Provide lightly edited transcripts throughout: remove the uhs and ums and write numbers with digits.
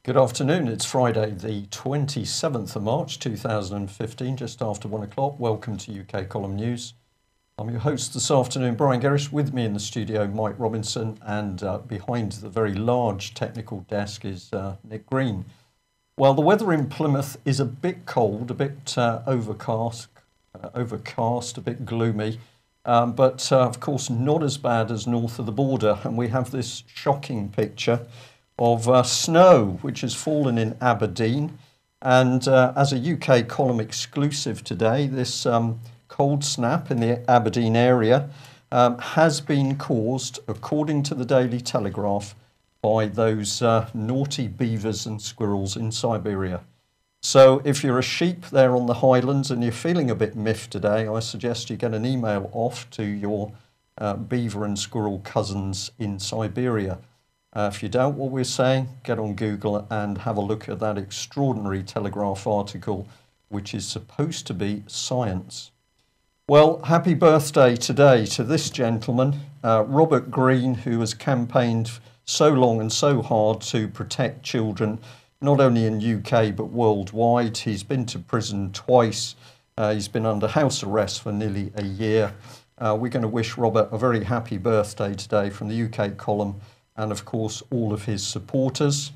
Good afternoon. It's Friday, the 27th of March 2015, just after 1 o'clock. Welcome to UK Column News. I'm your host this afternoon, Brian Gerrish. With me in the studio, Mike Robinson, and behind the very large technical desk is Nick Green. Well, the weather in Plymouth is a bit cold, a bit overcast, a bit gloomy, but of course not as bad as north of the border. And we have this shocking picture of snow, which has fallen in Aberdeen. And as a UK column exclusive today, this cold snap in the Aberdeen area has been caused, according to the Daily Telegraph, by those naughty beavers and squirrels in Siberia. So if you're a sheep there on the highlands and you're feeling a bit miffed today, I suggest you get an email off to your beaver and squirrel cousins in Siberia. If you doubt what we're saying, get on Google and have a look at that extraordinary Telegraph article, which is supposed to be science. Well, happy birthday today to this gentleman, Robert Greene, who has campaigned so long and so hard to protect children, not only in UK but worldwide. He's been to prison twice. He's been under house arrest for nearly a year. We're going to wish Robert a very happy birthday today from the UK column, and of course all of his supporters.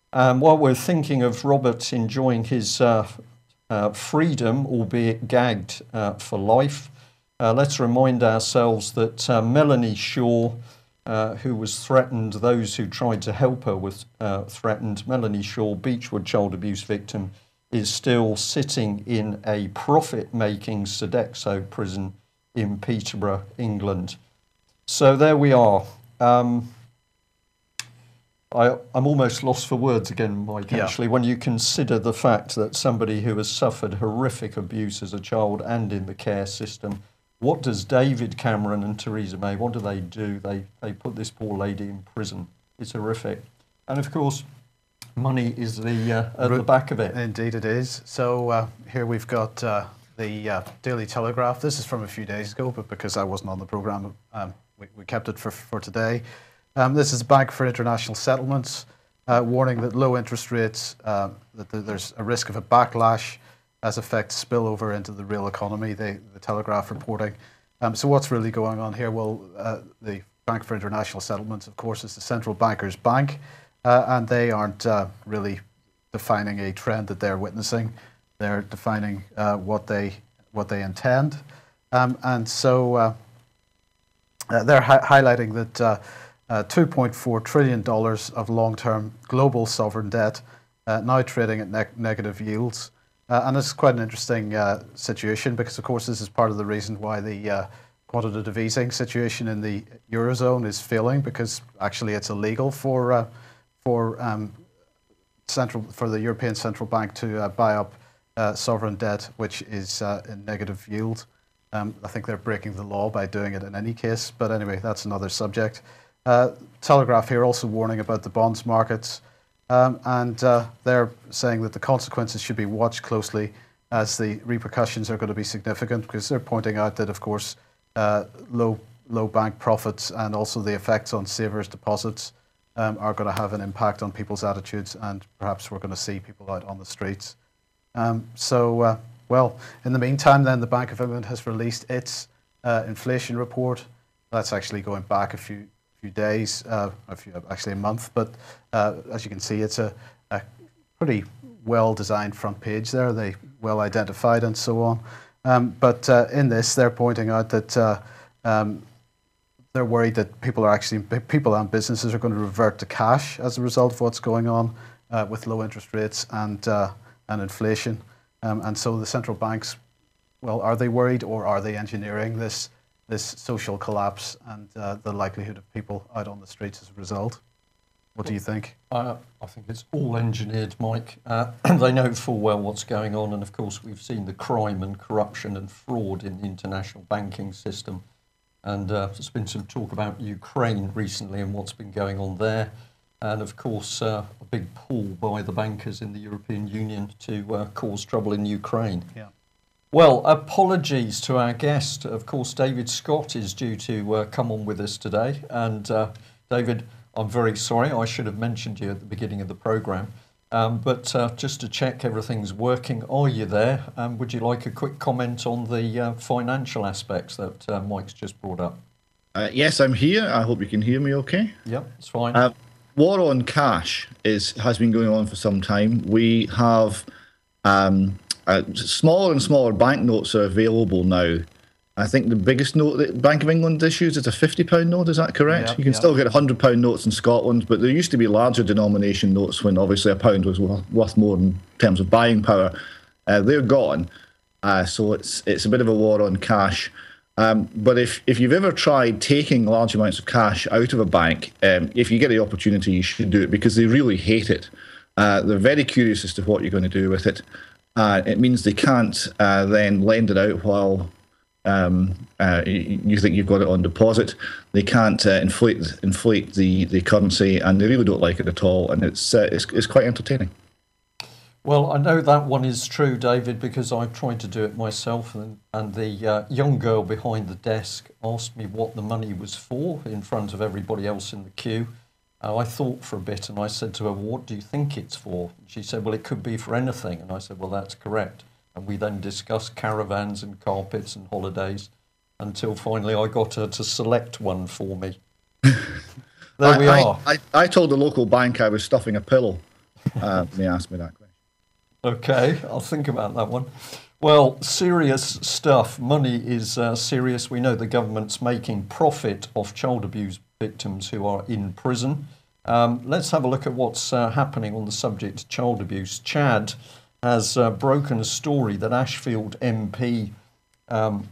While we're thinking of Robert enjoying his freedom, albeit gagged for life, let's remind ourselves that Melanie Shaw, who was threatened, those who tried to help her were threatened. Melanie Shaw, Beechwood child abuse victim, is still sitting in a profit-making Sodexo prison in Peterborough, England. So there we are. I'm almost lost for words again, Mike, actually, when you consider the fact that somebody who has suffered horrific abuse as a child and in the care system, what does David Cameron and Theresa May, what do? They put this poor lady in prison. It's horrific. And of course, money is at the back of it. Indeed it is. So here we've got the Daily Telegraph. This is from a few days ago, but because I wasn't on the programme, we kept it for today. This is the Bank for International Settlements warning that low interest rates, that there's a risk of a backlash as effects spill over into the real economy, the Telegraph reporting. So what's really going on here? Well, the Bank for International Settlements, of course, is the central banker's bank, and they aren't really defining a trend that they're witnessing. They're defining what they intend. And so they're highlighting that $2.4 trillion of long-term global sovereign debt now trading at negative yields. And it's quite an interesting situation because, of course, this is part of the reason why the quantitative easing situation in the Eurozone is failing, because actually it's illegal for the European Central Bank to buy up sovereign debt which is in negative yield. I think they're breaking the law by doing it in any case, but anyway, that's another subject. Telegraph here also warning about the bonds markets, and they're saying that the consequences should be watched closely, as the repercussions are going to be significant, because they're pointing out that, of course, low bank profits and also the effects on savers' deposits are going to have an impact on people's attitudes, and perhaps we're going to see people out on the streets. Well, in the meantime, then the Bank of England has released its inflation report. That's actually going back a few days, actually a month, but as you can see, it's a pretty well-designed front page there. They well identified and so on. But in this, they're pointing out that they're worried that people and businesses are going to revert to cash as a result of what's going on with low interest rates and inflation. And so the central banks, well, are they worried, or are they engineering this social collapse and the likelihood of people out on the streets as a result? What do you think? I think it's all engineered, Mike. They know full well what's going on, and of course we've seen the crime and corruption and fraud in the international banking system. And there's been some talk about Ukraine recently and what's been going on there. And of course, a big pull by the bankers in the European Union to cause trouble in Ukraine. Yeah. Well, apologies to our guest. Of course, David Scott is due to come on with us today. And David, I'm very sorry. I should have mentioned you at the beginning of the programme. But just to check everything's working, are you there? Would you like a quick comment on the financial aspects that Mike's just brought up? Yes, I'm here. I hope you can hear me okay. Yep, it's fine. War on cash has been going on for some time. We have smaller and smaller banknotes are available now. I think the biggest note that Bank of England issues is a £50 note, is that correct? You can still get £100 notes in Scotland, but there used to be larger denomination notes when obviously a pound was worth more in terms of buying power. They're gone. So it's a bit of a war on cash. But if you've ever tried taking large amounts of cash out of a bank, if you get the opportunity, you should do it because they really hate it. They're very curious as to what you're going to do with it. It means they can't then lend it out while you think you've got it on deposit. They can't inflate the currency, and they really don't like it at all. And it's quite entertaining. Well, I know that one is true, David, because I've tried to do it myself, and the young girl behind the desk asked me what the money was for in front of everybody else in the queue. I thought for a bit, and I said to her, well, what do you think it's for? She said, well, it could be for anything. And I said, well, that's correct. And we then discussed caravans and carpets and holidays until finally I got her to select one for me. There we are. I told the local bank I was stuffing a pillow. They asked me that question. Okay, I'll think about that one. Well, serious stuff. Money is serious. We know the government's making profit off child abuse victims who are in prison. Let's have a look at what's happening on the subject of child abuse. Chad has broken a story that Ashfield MP and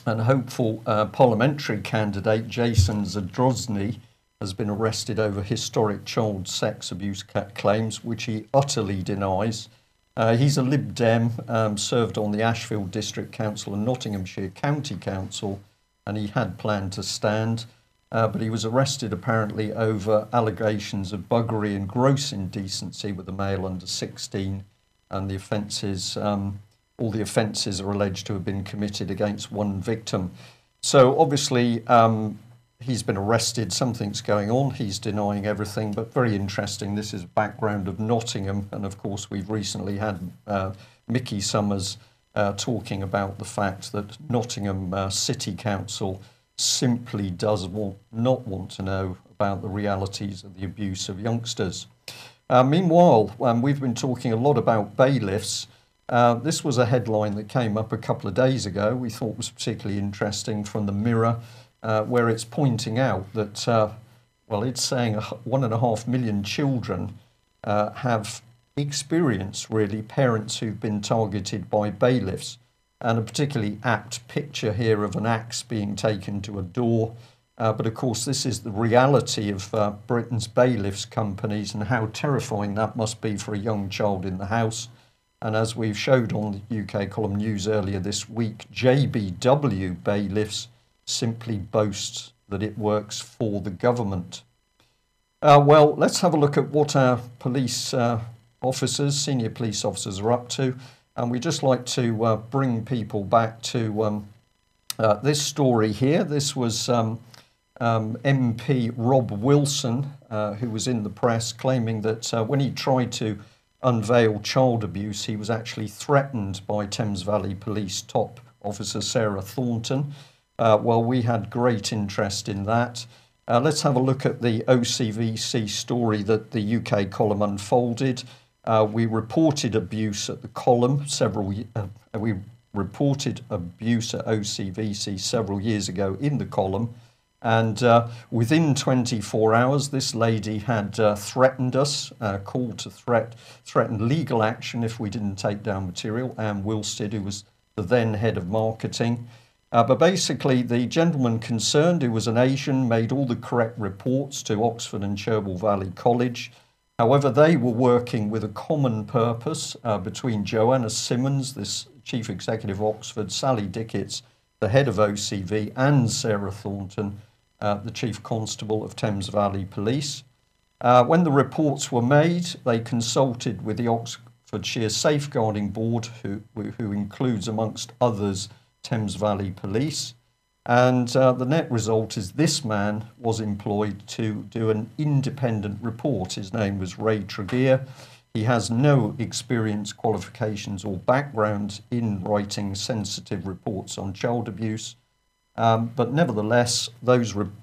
hopeful parliamentary candidate Jason Zadrozny has been arrested over historic child sex abuse claims, which he utterly denies. He's a Lib Dem, served on the Ashfield District Council and Nottinghamshire County Council, and he had planned to stand, but he was arrested apparently over allegations of buggery and gross indecency with a male under 16, and the offences, all the offences are alleged to have been committed against one victim. So obviously he's been arrested, something's going on, he's denying everything, but very interesting. This is background of Nottingham, and of course we've recently had Mickey Summers talking about the fact that Nottingham City Council simply does not want to know about the realities of the abuse of youngsters. Meanwhile, we've been talking a lot about bailiffs. This was a headline that came up a couple of days ago, we thought was particularly interesting, from the Mirror, where it's pointing out that, well, it's saying 1.5 million children have experienced, really, parents who've been targeted by bailiffs. And a particularly apt picture here of an axe being taken to a door. But of course, this is the reality of Britain's bailiffs companies and how terrifying that must be for a young child in the house. And as we've showed on the UK Column News earlier this week, JBW Bailiffs simply boasts that it works for the government. Well, let's have a look at what our police officers, senior police officers, are up to. And we just like to bring people back to this story here. This was MP Rob Wilson, who was in the press, claiming that when he tried to unveil child abuse, he was actually threatened by Thames Valley Police top officer Sarah Thornton. Well, we had great interest in that. Let's have a look at the OCVC story that the UK column unfolded. We reported abuse at the column we reported abuse at OCVC several years ago in the column, and within 24 hours this lady had threatened us, called to threaten legal action if we didn't take down material. Anne Wilstead, who was the then head of marketing. But basically the gentleman concerned, who was an Asian, made all the correct reports to Oxford and Cherwell Valley College. However, they were working with a common purpose between Joanna Simmons, this Chief Executive of Oxford, Sally Dicketts, the head of OCV, and Sarah Thornton, the Chief Constable of Thames Valley Police. When the reports were made, they consulted with the Oxfordshire Safeguarding Board, who includes, amongst others, Thames Valley Police. And the net result is this man was employed to do an independent report. His name was Ray Tregear. He has no experience, qualifications or background in writing sensitive reports on child abuse. But nevertheless,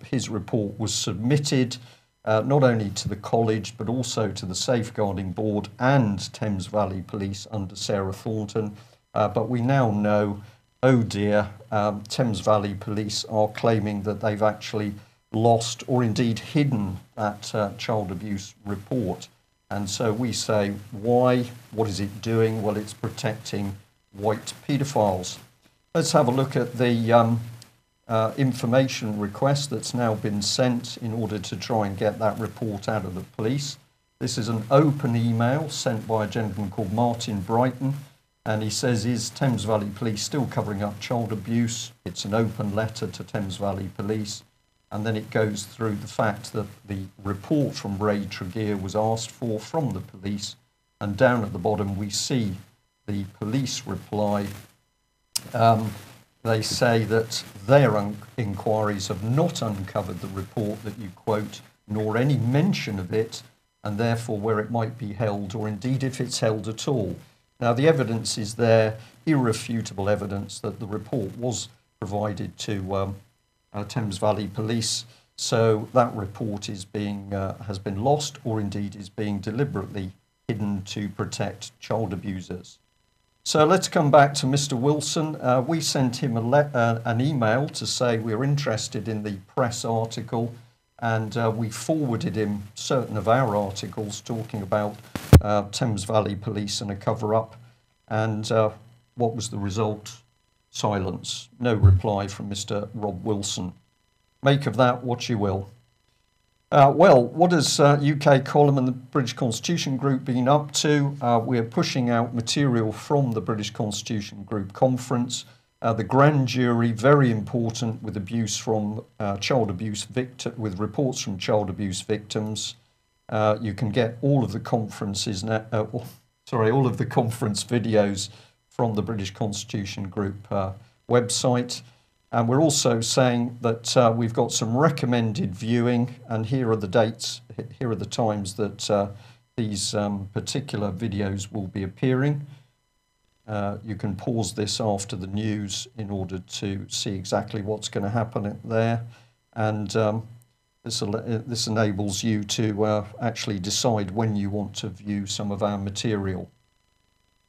his report was submitted not only to the college, but also to the Safeguarding Board and Thames Valley Police under Sarah Thornton. But we now know, oh dear, Thames Valley Police are claiming that they've actually lost or indeed hidden that child abuse report. And so we say, why? What is it doing? Well, it's protecting white paedophiles. Let's have a look at the information request that's now been sent in order to try and get that report out of the police. This is an open email sent by a gentleman called Martin Brighton, and he says, is Thames Valley Police still covering up child abuse? It's an open letter to Thames Valley Police, and then it goes through the fact that the report from Ray Tregear was asked for from the police, and down at the bottom we see the police reply. They say that their inquiries have not uncovered the report that you quote, nor any mention of it, and therefore where it might be held, or indeed if it's held at all. Now, the evidence is there, irrefutable evidence that the report was provided to Thames Valley Police, so that report is has been lost, or indeed is being deliberately hidden to protect child abusers. So let's come back to Mr. Wilson. We sent him an email to say we're interested in the press article, and we forwarded him certain of our articles talking about Thames Valley Police and a cover-up. And what was the result? Silence. No reply from Mr. Rob Wilson. Make of that what you will. Well, what has UK Column and the British Constitution Group been up to? We're pushing out material from the British Constitution Group conference. The grand jury, very important, with abuse from child abuse with reports from child abuse victims. You can get all of the conferences now, all of the conference videos from the British Constitution Group website. And we're also saying that we've got some recommended viewing, and here are the dates, here are the times that these particular videos will be appearing. You can pause this after the news in order to see exactly what's going to happen there. And this enables you to actually decide when you want to view some of our material.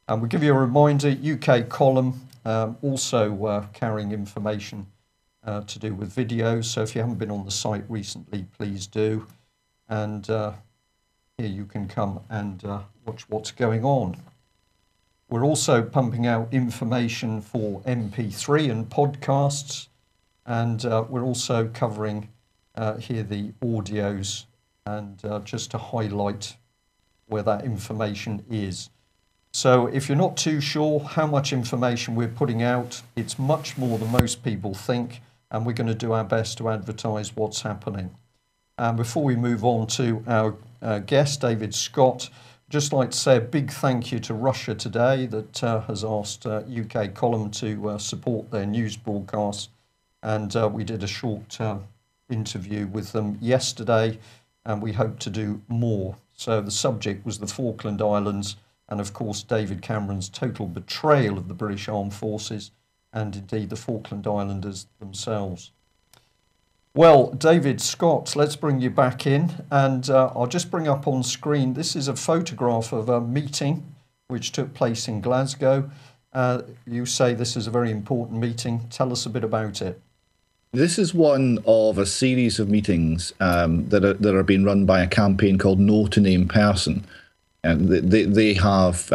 And we'll give you a reminder, UK Column, also carrying information to do with videos. So if you haven't been on the site recently, please do. And here you can come and watch what's going on. We're also pumping out information for MP3 and podcasts. And we're also covering here the audios, and just to highlight where that information is. So if you're not too sure how much information we're putting out, it's much more than most people think, and we're going to do our best to advertise what's happening. And before we move on to our guest, David Scott, I'd just like to say a big thank you to Russia Today that has asked UK Column to support their news broadcast. And we did a short interview with them yesterday, and we hope to do more. So the subject was the Falkland Islands, and of course David Cameron's total betrayal of the British Armed Forces and indeed the Falkland Islanders themselves. Well, David Scott, let's bring you back in, and I'll just bring up on screen, this is a photograph of a meeting which took place in Glasgow. You say this is a very important meeting. Tell us a bit about it. This is one of a series of meetings that are being run by a campaign called No to Name Person. And they have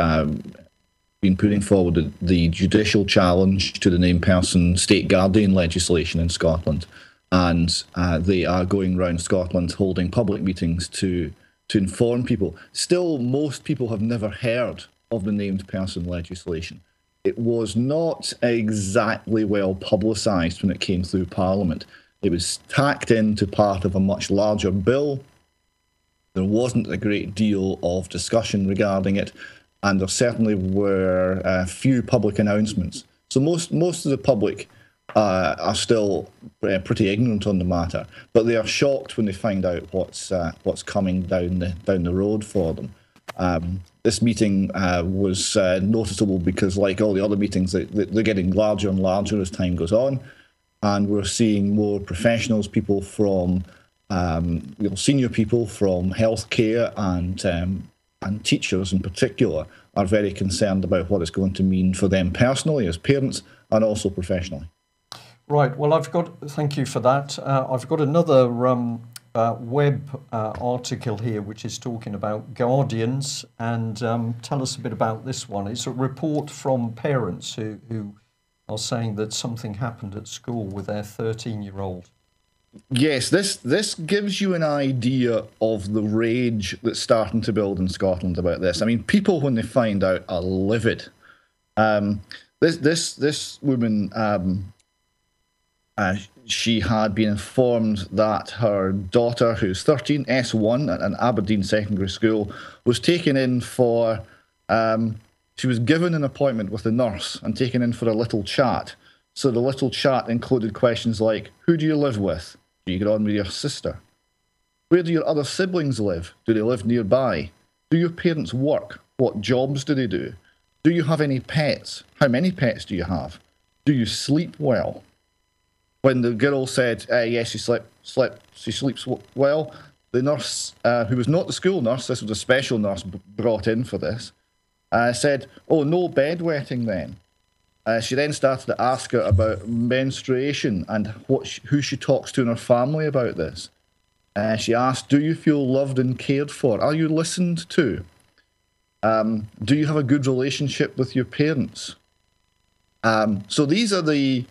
been putting forward the judicial challenge to the named person state guardian legislation in Scotland. And they are going around Scotland holding public meetings to inform people. Still, most people have never heard of the named person legislation. It was not exactly well publicised when it came through Parliament. It was tacked into part of a much larger bill. There wasn't a great deal of discussion regarding it, and there certainly were a few public announcements. So most of the public are still pretty ignorant on the matter, but they are shocked when they find out what's coming down the road for them. this meeting was noticeable because, like all the other meetings, they're getting larger and larger as time goes on, and we're seeing more professionals, people from senior people from healthcare and teachers in particular are very concerned about what it's going to mean for them personally as parents and also professionally. Right. Well, thank you for that. I've got another web article here which is talking about guardians, and tell us a bit about this one. It's a report from parents who are saying that something happened at school with their 13-year-old. Yes, this gives you an idea of the rage that's starting to build in Scotland about this. I mean, people, when they find out, are livid. This woman, she had been informed that her daughter, who's 13, S1 at an Aberdeen secondary school, was taken in for... she was given an appointment with the nurse and taken in for a little chat. So the little chat included questions like, who do you live with? Do you get on with your sister? Where do your other siblings live? Do they live nearby? Do your parents work? What jobs do they do? Do you have any pets? How many pets do you have? Do you sleep well? When the girl said, yes, she sleeps well, the nurse, who was not the school nurse, this was a special nurse brought in for this, said, oh, no bedwetting then. She then started to ask her about menstruation and who she talks to in her family about this. She asked, do you feel loved and cared for? Are you listened to? Do you have a good relationship with your parents? So these are the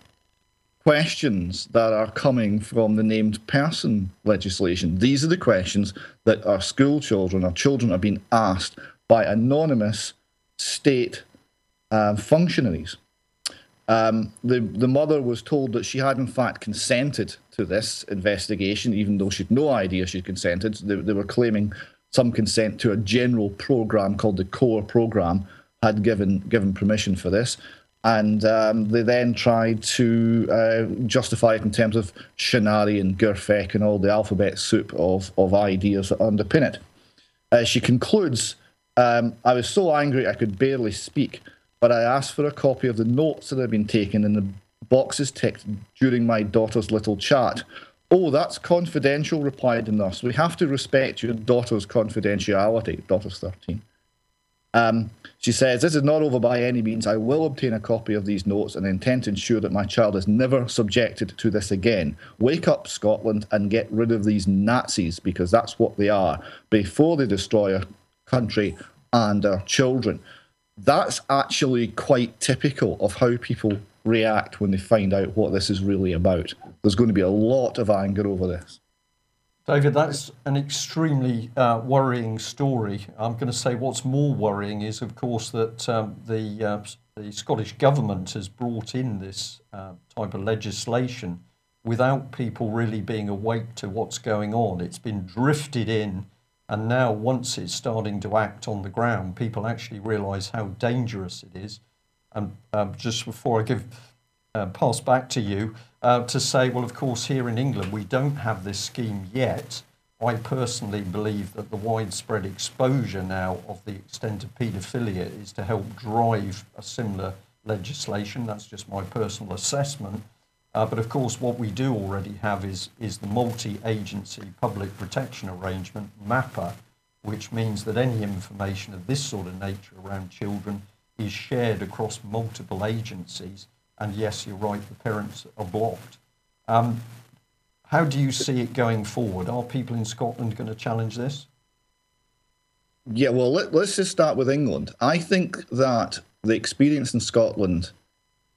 questions that are coming from the named person legislation. These are the questions that our school children, our children, are being asked by anonymous state functionaries. The mother was told that she had in fact consented to this investigation, even though she'd no idea she'd consented. They were claiming some consent to a general program called the CORE program had given permission for this, and they then tried to justify it in terms of Shinari and Gurfek and all the alphabet soup of ideas that underpin it. She concludes, I was so angry I could barely speak, but I asked for a copy of the notes that had been taken and the boxes ticked during my daughter's little chat. Oh, that's confidential, replied the nurse. We have to respect your daughter's confidentiality. Daughter's 13. She says, this is not over by any means. I will obtain a copy of these notes and intend to ensure that my child is never subjected to this again. Wake up, Scotland, and get rid of these Nazis, because that's what they are, before they destroy our country and our children. That's actually quite typical of how people react when they find out what this is really about. There's going to be a lot of anger over this. David, that's an extremely worrying story. I'm going to say what's more worrying is, of course, that the Scottish government has brought in this type of legislation without people really being awake to what's going on. It's been drifted in, and now once it's starting to act on the ground, people actually realise how dangerous it is. And just before I give pass back to you, to say, well, of course, here in England, we don't have this scheme yet. I personally believe that the widespread exposure now of the extent of paedophilia is to help drive a similar legislation. That's just my personal assessment. But of course, what we do already have is the multi-agency public protection arrangement, MAPA, which means that any information of this sort of nature around children is shared across multiple agencies. And yes, you're right, the parents are blocked. How do you see it going forward? Are people in Scotland going to challenge this? Yeah, well, let's just start with England. I think that the experience in Scotland,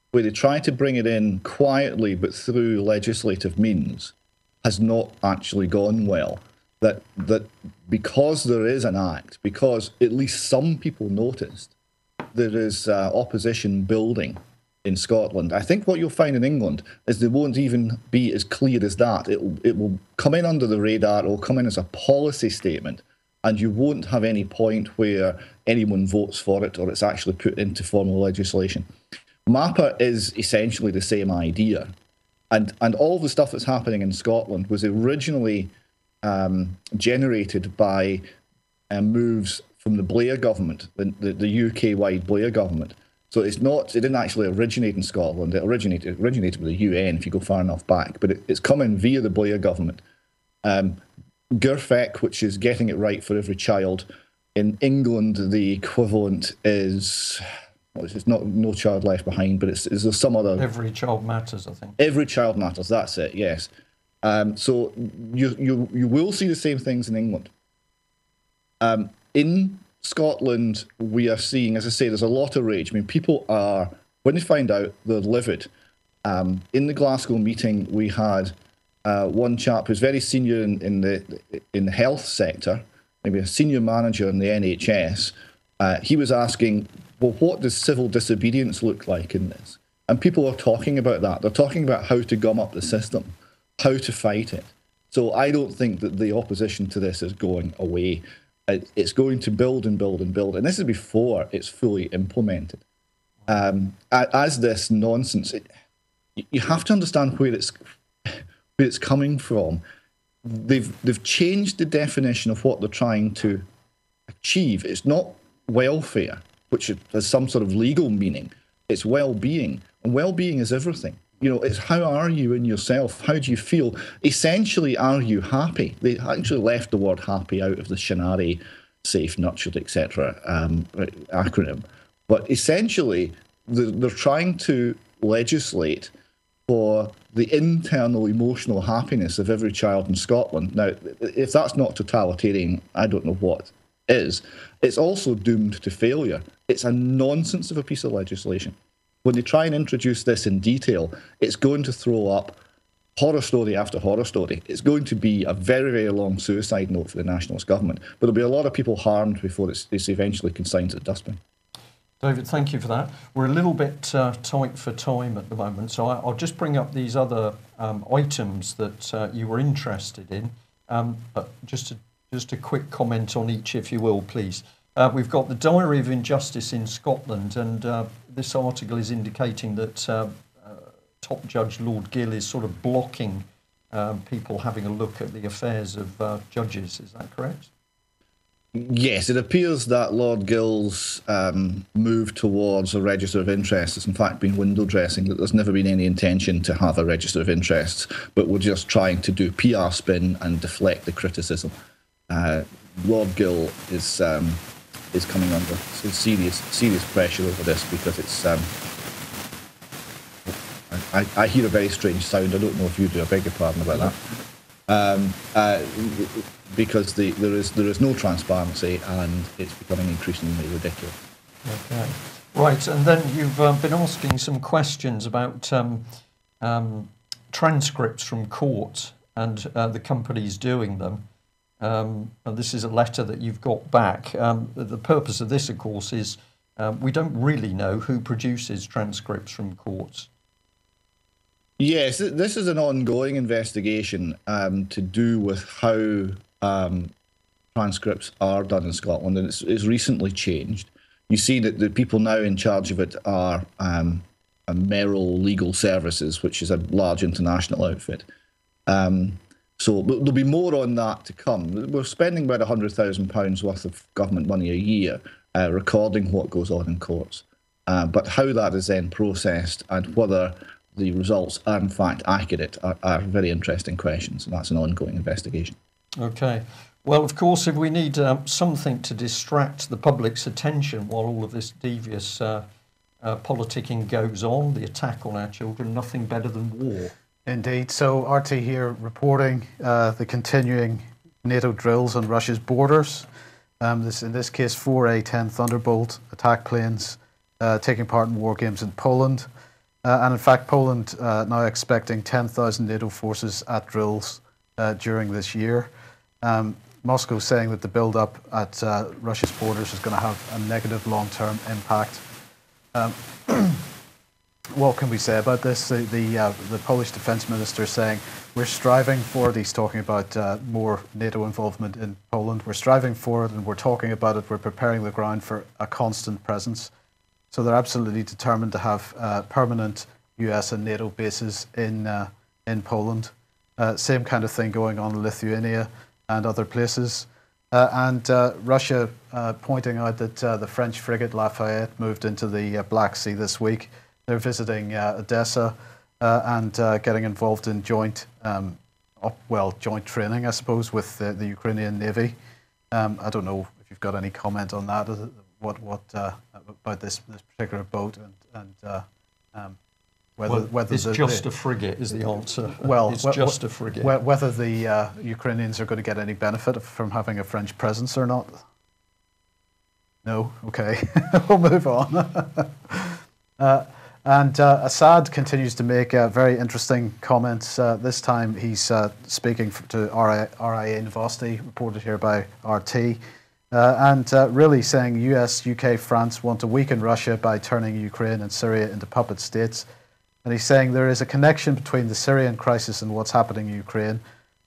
where they try to bring it in quietly but through legislative means, has not actually gone well. That because there is an act, because at least some people noticed, there is opposition building in Scotland. I think what you'll find in England is they won't even be as clear as that. It will come in under the radar, it will come in as a policy statement, and you won't have any point where anyone votes for it or it's actually put into formal legislation. MAPA is essentially the same idea. And all the stuff that's happening in Scotland was originally generated by moves from the Blair government, the UK-wide Blair government. So it didn't actually originate in Scotland. It originated with the UN if you go far enough back, but it's coming via the Blair government. GIRFEC, which is getting it right for every child. In England, the equivalent is, well, it's not No Child Left Behind, but it's some other. Every Child Matters, I think. Every Child Matters, that's it, yes. So you will see the same things in England. In Scotland, we are seeing, as I say, there's a lot of rage. I mean, people are, when they find out, they're livid. In the Glasgow meeting, we had one chap who's very senior in the health sector, maybe a senior manager in the NHS. He was asking, well, what does civil disobedience look like in this? And people are talking about that. They're talking about how to gum up the system, how to fight it. So I don't think that the opposition to this is going away. It's going to build and build and build. And this is before it's fully implemented. As this nonsense, you have to understand where it's coming from. They've changed the definition of what they're trying to achieve. It's not welfare, which has some sort of legal meaning. It's well-being, and well-being is everything. You know, it's how are you in yourself? How do you feel? Essentially, are you happy? They actually left the word happy out of the Shinari safe, nurtured, etc. acronym. But essentially, they're trying to legislate for the internal emotional happiness of every child in Scotland. Now, if that's not totalitarian, I don't know what is. It's also doomed to failure. It's a nonsense of a piece of legislation. When they try and introduce this in detail, it's going to throw up horror story after horror story. It's going to be a very, very long suicide note for the Nationalist government. But there'll be a lot of people harmed before it's eventually consigned to the dustbin. David, thank you for that. We're a little bit tight for time at the moment, so I'll just bring up these other items that you were interested in. But just a quick comment on each, if you will, please. We've got the Diary of Injustice in Scotland, and this article is indicating that top judge Lord Gill is sort of blocking people having a look at the affairs of judges. Is that correct? Yes, it appears that Lord Gill's move towards a register of interests has in fact been window dressing, that there's never been any intention to have a register of interests, but we're just trying to do PR spin and deflect the criticism. Lord Gill is coming under serious pressure over this because it's... I hear a very strange sound. I don't know if you do. I beg your pardon about that. Because there is no transparency and it's becoming increasingly ridiculous. Okay. Right, and then you've been asking some questions about transcripts from court and the companies doing them. And this is a letter that you've got back. The purpose of this, of course, is we don't really know who produces transcripts from courts. Yes, this is an ongoing investigation to do with how transcripts are done in Scotland, and it's recently changed. You see that the people now in charge of it are Merrill Legal Services, which is a large international outfit. So there'll be more on that to come. We're spending about £100,000 worth of government money a year recording what goes on in courts. But how that is then processed and whether the results are in fact accurate are very interesting questions, and that's an ongoing investigation. Okay. Well, of course, if we need something to distract the public's attention while all of this devious politicking goes on, the attack on our children, nothing better than war. Indeed. So RT here reporting the continuing NATO drills on Russia's borders. In this case, 4 A-10 Thunderbolt attack planes taking part in war games in Poland. And in fact, Poland now expecting 10,000 NATO forces at drills during this year. Moscow saying that the build-up at Russia's borders is going to have a negative long-term impact. What can we say about this? The Polish defense minister saying we're striving for it. He's talking about more NATO involvement in Poland. We're striving for it and we're talking about it. We're preparing the ground for a constant presence. So they're absolutely determined to have permanent US and NATO bases in Poland. Same kind of thing going on in Lithuania and other places. and Russia pointing out that the French frigate Lafayette moved into the Black Sea this week. They're visiting Odessa and getting involved in joint training, I suppose, with the Ukrainian Navy. I don't know if you've got any comment on that. What about this particular boat and whether it's just a frigate is the answer. Well, it's just a frigate. Whether the Ukrainians are going to get any benefit from having a French presence or not? No. Okay, we'll move on. And Assad continues to make very interesting comments. This time he's speaking to RIA Novosti, reported here by RT, and really saying US, UK, France want to weaken Russia by turning Ukraine and Syria into puppet states. And he's saying there is a connection between the Syrian crisis and what's happening in Ukraine.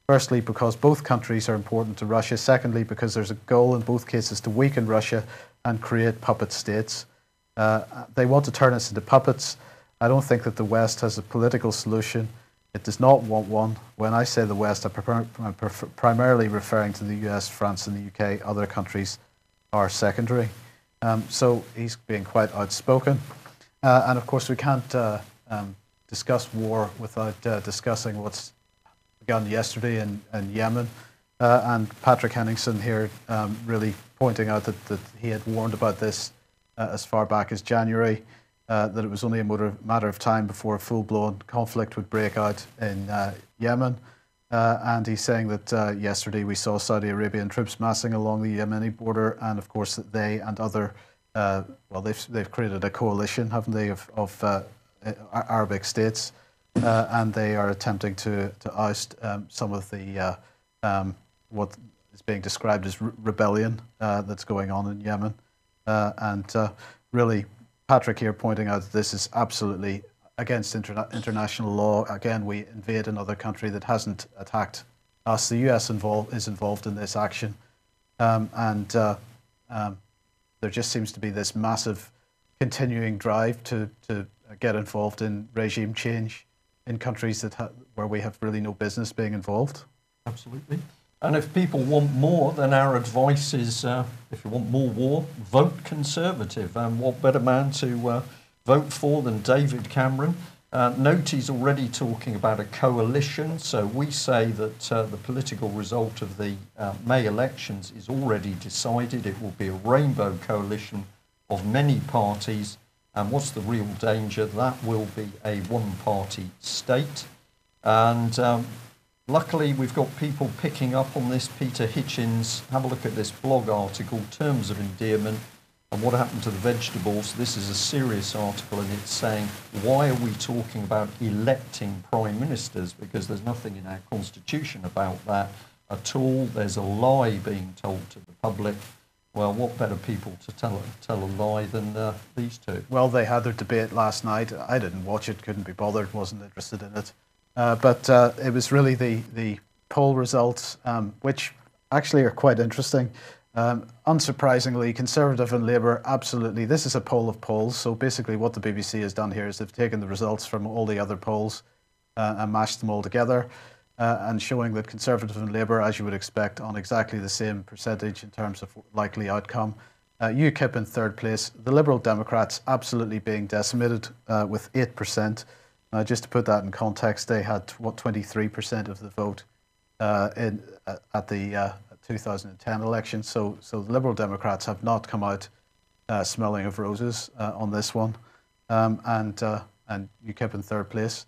Firstly, because both countries are important to Russia. Secondly, because there's a goal in both cases to weaken Russia and create puppet states. They want to turn us into puppets. I don't think that the West has a political solution. It does not want one. When I say the West, I'm primarily referring to the US, France, and the UK. Other countries are secondary. So he's being quite outspoken. And of course, we can't discuss war without discussing what's begun yesterday in Yemen. And Patrick Henningsen here really pointing out that he had warned about this as far back as January, that it was only a matter of time before a full-blown conflict would break out in Yemen. And he's saying that yesterday we saw Saudi Arabian troops massing along the Yemeni border, and of course that they and other, they've created a coalition, haven't they, of Arabic states, and they are attempting to oust some of the what is being described as rebellion that's going on in Yemen. And really, Patrick here pointing out that this is absolutely against international law. Again, we invade another country that hasn't attacked us. The US is involved in this action. And there just seems to be this massive continuing drive to get involved in regime change in countries that where we have really no business being involved. Absolutely. And if people want more, then our advice is, if you want more war, vote Conservative. And what better man to vote for than David Cameron? Note he's already talking about a coalition. So we say that the political result of the May elections is already decided. It will be a rainbow coalition of many parties. And what's the real danger? That will be a one-party state. And luckily, we've got people picking up on this. Peter Hitchens, have a look at this blog article, Terms of Endearment and What Happened to the Vegetables. This is a serious article, and it's saying, why are we talking about electing prime ministers? Because there's nothing in our constitution about that at all. There's a lie being told to the public. Well, what better people to tell a lie than these two? Well, they had their debate last night. I didn't watch it, couldn't be bothered, wasn't interested in it. But it was really the poll results, which actually are quite interesting. Unsurprisingly, Conservative and Labour, absolutely. This is a poll of polls. So basically what the BBC has done here is they've taken the results from all the other polls and mashed them all together and showing that Conservative and Labour, as you would expect, on exactly the same percentage in terms of likely outcome. UKIP in third place. The Liberal Democrats absolutely being decimated with 8%. Just to put that in context, they had 23% of the vote at the 2010 election. So the Liberal Democrats have not come out smelling of roses on this one, and UKIP in third place.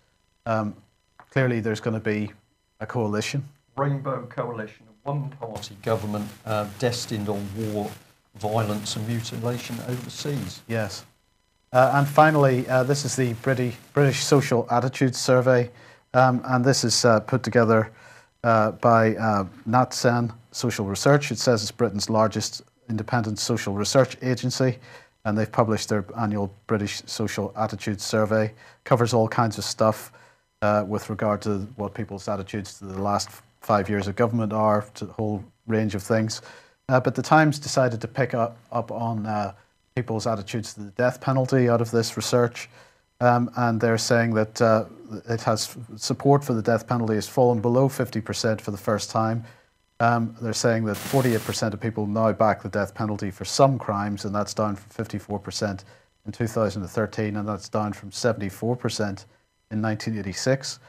Clearly, there's going to be a coalition, rainbow coalition, a one-party government destined on war, violence, and mutilation overseas. Yes. And finally, this is the British Social Attitudes Survey, and this is put together by NatSen Social Research. It says it's Britain's largest independent social research agency, and they've published their annual British Social Attitudes Survey. Covers all kinds of stuff with regard to what people's attitudes to the last 5 years of government are, to the whole range of things. But the Times decided to pick up on people's attitudes to the death penalty out of this research, and they're saying that it has support for the death penalty has fallen below 50% for the first time, They're saying that 48% of people now back the death penalty for some crimes, and that's down from 54% in 2013, and that's down from 74% in 1986.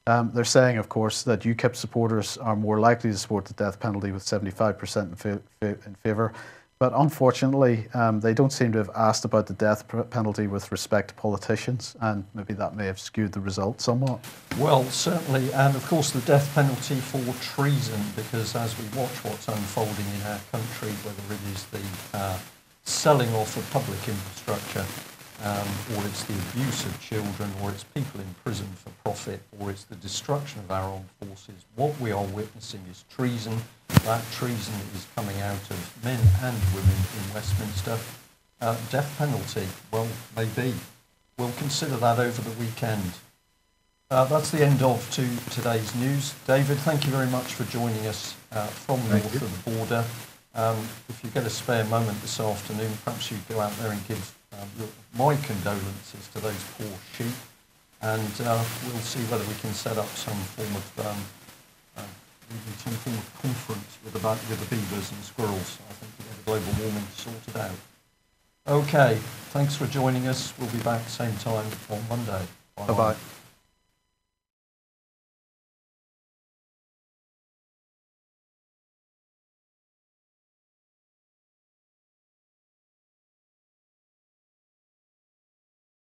They're saying, of course, that UKIP supporters are more likely to support the death penalty, with 75% in favour. But unfortunately, they don't seem to have asked about the death penalty with respect to politicians, and maybe that may have skewed the result somewhat. Well, certainly, and of course the death penalty for treason, because as we watch what's unfolding in our country, whether it is the selling off of public infrastructure, or it's the abuse of children, or it's people in prison for profit, or it's the destruction of our armed forces, what we are witnessing is treason. That treason is coming out of men and women in Westminster. Death penalty, well, maybe. We'll consider that over the weekend. That's the end of today's news. David, thank you very much for joining us from north of the border. If you get a spare moment this afternoon, perhaps you go out there and give my condolences to those poor sheep, and we'll see whether we can set up some form of conference with the beavers and squirrels. I think we get the global warming sorted out. Okay, thanks for joining us. We'll be back same time on Monday. Bye-bye.